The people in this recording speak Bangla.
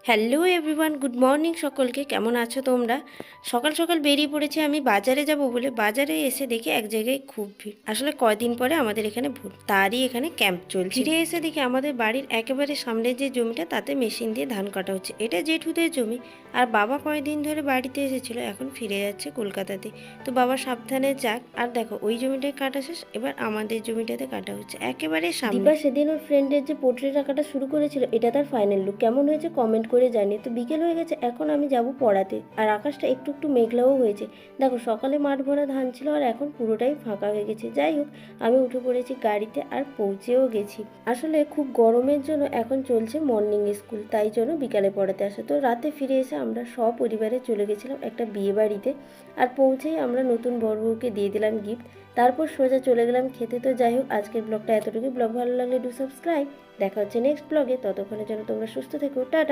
হ্যালো এভরিওয়ান, গুড মর্নিং সকলকে। কেমন আছো তোমরা? সকাল সকাল বেরিয়ে পড়েছি আমি বাজারে যাব বলে। বাজারে এসে দেখি এক জায়গায় খুব ভিড়। আসলে কয়দিন পরে আমাদের এখানে ভোট, তারই এখানে ক্যাম্প চলছে। ফিরে এসে দেখি আমাদের বাড়ির একেবারে সামনে যে জমিটা, তাতে মেশিন দিয়ে ধান কাটা হচ্ছে। এটা জেঠুদের জমি। আর বাবা কয়েকদিন ধরে বাড়িতে এসেছিল, এখন ফিরে যাচ্ছে কলকাতাতে। তো বাবা সাবধানে যাক। আর দেখো, ওই জমিটায় কাটা শেষ, এবার আমাদের জমিটাতে কাটা হচ্ছে একেবারে সামনে। দীপা সেদিন ওর ফ্রেন্ডের যে পোট্রি টাকাটা শুরু করেছিল, এটা তার ফাইনাল লুক। কেমন হয়েছে কমেন্ট করে জানিয়ে। তো বিকেল হয়ে গেছে, এখন আমি যাব পড়াতে। আর আকাশটা একটু একটু মেঘলাও হয়েছে। দেখো, সকালে মাঠ ভরা ধান ছিল, আর এখন পুরোটাই ফাঁকা হয়ে গেছে। যাই হোক, আমি উঠে পড়েছি গাড়িতে আর পৌঁছেও গেছি। আসলে খুব গরমের জন্য এখন চলছে মর্নিং স্কুল, তাই জন্য বিকালে পড়াতে আসে। তো রাতে ফিরে এসে আমরা সপরিবারে চলে গেছিলাম একটা বিয়ে বাড়িতে। আর পৌঁছেই আমরা নতুন বরবউকে দিয়ে দিলাম গিফট। তারপর সোজা চলে গেলাম খেতে। তো যাই হোক, আজকের ব্লগটা এতটুকুই। ব্লগ ভালো লাগলে ডু সাবস্ক্রাইব। দেখা হচ্ছে নেক্সট ব্লগে। ততক্ষণের জন্য তোমরা সুস্থ থেকো। টাটা।